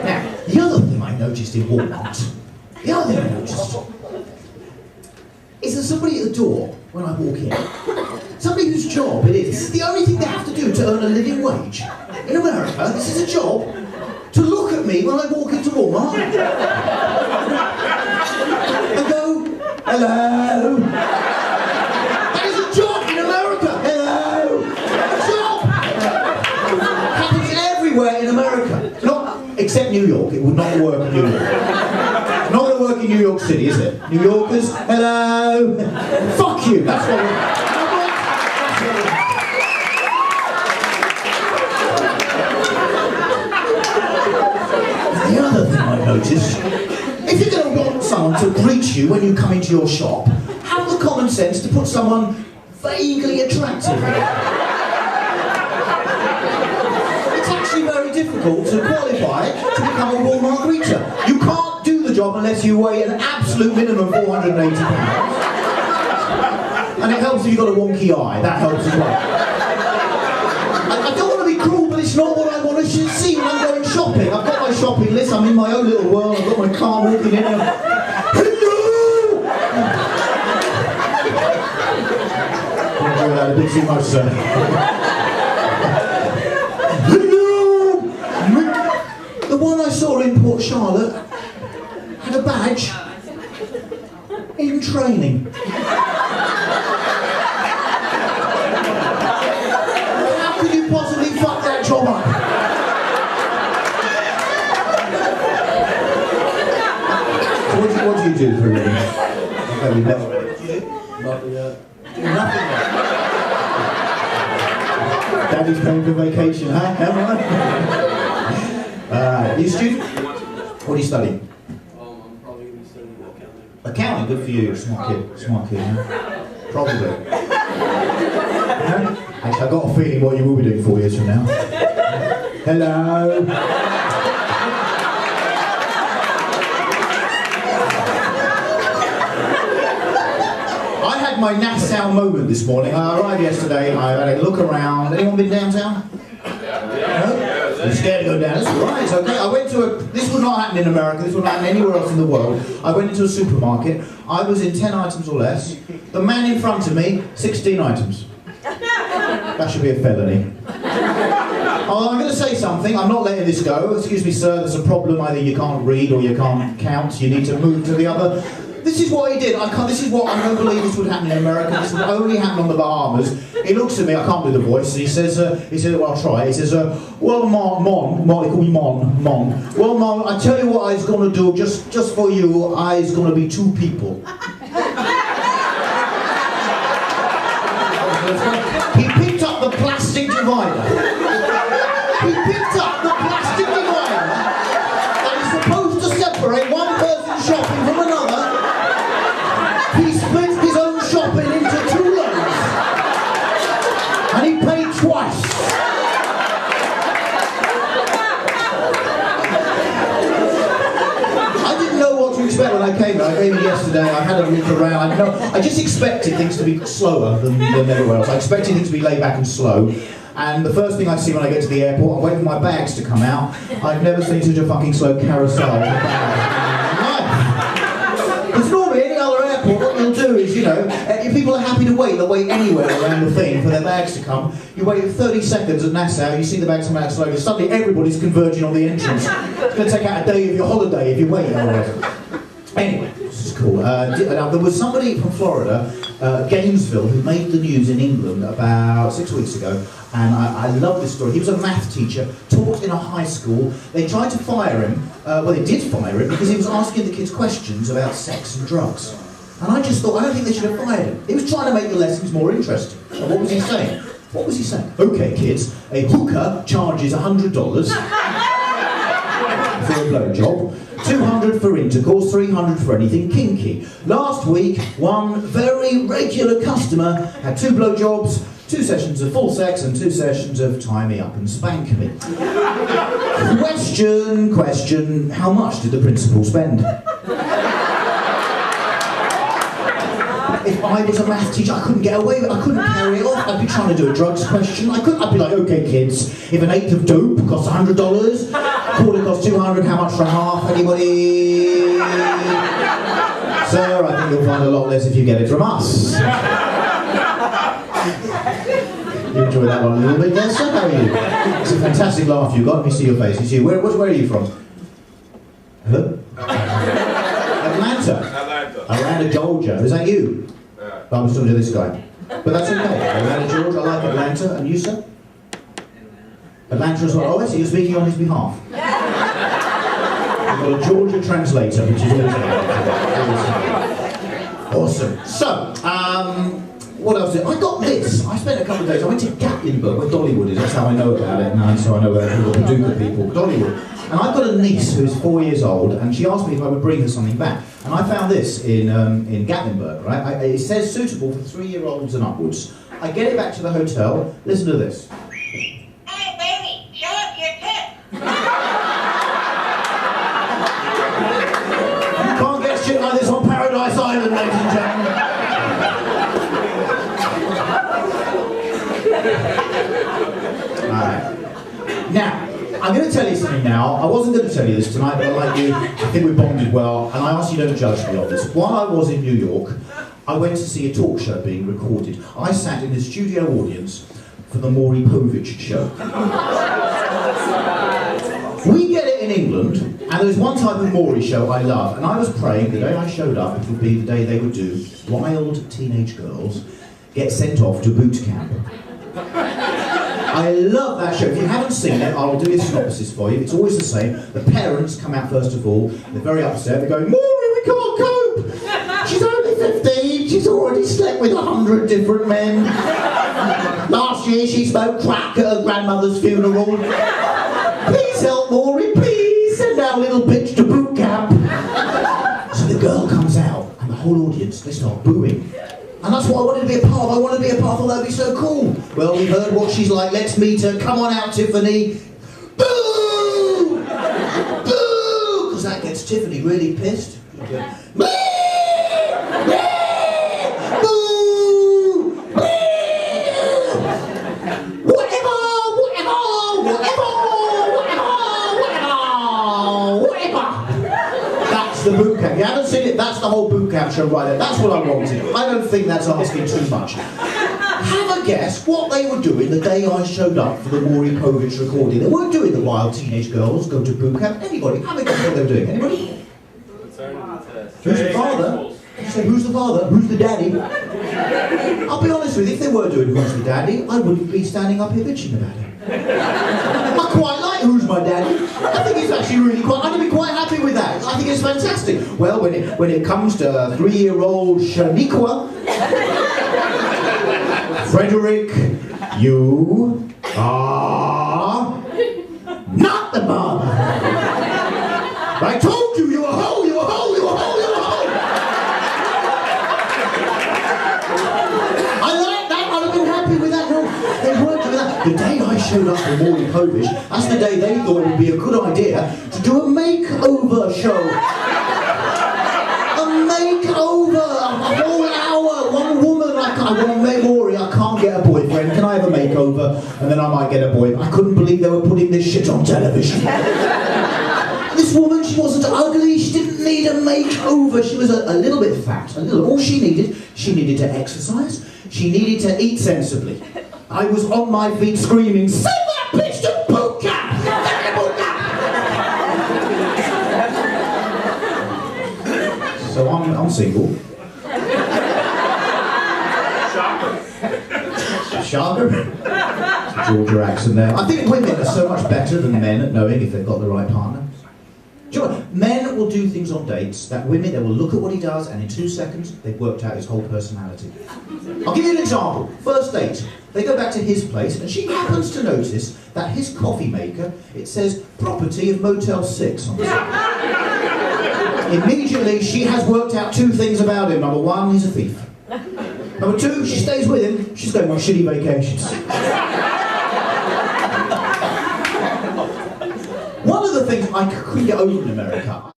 Now, the other thing I noticed in Walmart, is there's somebody at the door when I walk in. Somebody whose job it is. This is the only thing they have to do to earn a living wage. In America, this is a job to look at me when I walk into Walmart and go, hello. That is a job in America. Hello. A job. Happens everywhere in America. Not except New York. It would not work in New York. Not going to work in New York City, is it? New Yorkers, hello. Fuck you. That's what The other thing I noticed, if you're going to want someone to greet you when you come into your shop, have the common sense to put someone vaguely attractive in it. It's actually very difficult to qualify to become a Walmart greeter. You can't do the job unless you weigh an absolute minimum of 480 pounds. And it helps if you've got a wonky eye, that helps as well. I don't want to be cruel, but it's not what I want to see when I'm going shopping. I've got my shopping list, I'm in my own little world, I've got my car walking in and hello! I'm doing that a bit too much, sir. Hello! The one I saw in Port Charlotte had a badge in training. How could you possibly fuck that job up? What do you do for a living? Nothing. Daddy's paying for vacation, huh? Am I? You a student? What are you studying? I'm probably going to be studying accounting. Accounting, good for you. Smart kid, huh? Probably. Actually, I've got a feeling what you will be doing 4 years from now. Hello. My Nassau moment this morning. I arrived yesterday, I had a look around. Anyone been downtown? No? You're scared to go down? That's right, it's okay. I went to this would not happen in America, this would not happen anywhere else in the world. I went into a supermarket, I was in 10 items or less. The man in front of me, 16 items. That should be a felony. Oh, I'm going to say something, I'm not letting this go. Excuse me sir, there's a problem, either you can't read or you can't count, you need to move to the other. This is what he did. This is what I don't believe this would happen in America. This would only happen on the Bahamas. He looks at me. I can't do the voice. He says, well, I'll try. He says, well, Mon, he called me Mon. Well, Mon, I tell you what I's going to do just for you. I's going to be 2 people. He picked up the plastic divider. He picked up the plastic divider that is supposed to separate one person shopping from another. He split his own shopping into 2 loads. And he paid twice. I didn't know what to expect when I came here. I came here yesterday, I had a look around. I just expected things to be slower than everywhere else. I expected things to be laid back and slow. And the first thing I see when I get to the airport, I'm waiting for my bags to come out. I've never seen such a fucking slow carousel. Because normally any other airport, what you'll do is, if people are happy to wait, they'll wait anywhere around the thing for their bags to come. You wait 30 seconds at Nassau, you see the bags come out slowly, suddenly everybody's converging on the entrance. It's going to take out a day of your holiday if you wait otherwise. Anyway, this is cool. Now, there was somebody from Florida, Gainesville, who made the news in England about 6 weeks ago, and I love this story. He was a math teacher, taught in a high school. They tried to fire him, well they did fire him, because he was asking the kids questions about sex and drugs. And I just thought, I don't think they should have fired him. He was trying to make the lessons more interesting. And what was he saying? Okay kids, a hooker charges $100 for a blowjob, $200 for intercourse, $300 for anything kinky. Last week, one very regular customer had 2 blowjobs, 2 sessions of full sex and 2 sessions of tie me up and spank me. Question, how much did the principal spend? If if I was a math teacher, I couldn't get away with it. I couldn't carry it off. I'd be trying to do a drugs question. I'd be like, okay, kids, if an eighth of dope costs $100, quarter costs $200, how much for a half? Anybody? Sir, I think you'll find a lot less if you get it from us. You enjoy that one a little bit there, sir? How are you? It's a fantastic laugh you got. Let me see your face. You see, where are you from? Hello? Atlanta. Atlanta, Georgia. Is that you? Yeah. I was talking to this guy. But that's okay. Atlanta, Georgia. I like Atlanta. And you, sir? Atlanta as well. Oh, I see. You're speaking on his behalf. We've got a Georgia translator, which is awesome. So, what else? I got this. I spent a couple of days. I went to Gatlinburg, where Dollywood is. That's how I know about it now. So I know where all the Paducah people. Dollywood. And I've got a niece who's 4 years old, and she asked me if I would bring her something back. And I found this in Gatlinburg, right? It says suitable for 3-year-olds and upwards. I get it back to the hotel. Listen to this. Hey, baby, show up your tip. You can't get shit like this on Paradise Island, ladies and gentlemen. Alright. Now, I'm going to tell you something now. I wasn't going to tell you this tonight, but I like you. I think we bonded well, and I ask you don't judge me on this. While I was in New York, I went to see a talk show being recorded. I sat in the studio audience for the Maury Povich show. We get it in England, and there's one type of Maury show I love, and I was praying the day I showed up, it would be the day they would do wild teenage girls get sent off to boot camp. I love that show. If you haven't seen it, I'll do a synopsis for you. It's always the same. The parents come out first of all. They're very upset. They're going, Maury, we can't cope. She's only 15. She's already slept with 100 different men. Last year she smoked crack at her grandmother's funeral. Please help Maury, please. Send our little bitch to boot camp. So the girl comes out, and the whole audience, they start booing. And that's what I wanted to be a part of. I wanted to be a part of. That would be so cool. Well, we've heard what she's like. Let's meet her. Come on out, Tiffany. Boo! Boo! Because that gets Tiffany really pissed. Boo! Boo! Whatever! That's the boot camp. You haven't seen it? That's the whole boot camp show right there. That's what I wanted. I don't think that's asking too much. Have a guess what they were doing the day I showed up for the Maury Povich recording. They weren't doing the wild teenage girls go to boot camp. Anybody? Have a guess what they were doing. Anybody? Who's the father? You say, who's the father? Who's the daddy? I'll be honest with you, if they were doing Who's the Daddy, I wouldn't be standing up here bitching about it. I quite like Who's My Daddy. I think it's actually really quite, I'm going to be quite happy with that. I think it's fantastic. Well, when it comes to 3-year-old Shaniqua, Frederick, you are not the mother. I told you, you're a hoe, you're a hoe, you're a hoe, you're a hoe. I like that, I'd have been happy with that. No, they weren't doing that. The day I showed up for Maury Povich, that's the day they thought it would be a good idea to do a makeover show. A makeover, a whole hour, one woman, I want to make Maury, I can't get a boyfriend, can I have a makeover? And then I might get a boy. I couldn't believe they were putting this shit on television. This woman, she wasn't ugly, she didn't need a makeover, she was a little bit fat, all she needed to exercise, she needed to eat sensibly. I was on my feet screaming, send that bitch to boot camp! Send her to boot camp! So I'm single. Shocker. Georgia accent there. I think women are so much better than men at knowing if they've got the right partner. Do you know what? Men will do things on dates that women, they will look at what he does and in 2 seconds they've worked out his whole personality. I'll give you an example. First date. They go back to his place and she happens to notice that his coffee maker, it says property of Motel 6 on the side. Immediately she has worked out 2 things about him. Number 1, he's a thief. Number 2, she stays with him, she's going on shitty vacations. One of the things I couldn't get over in America,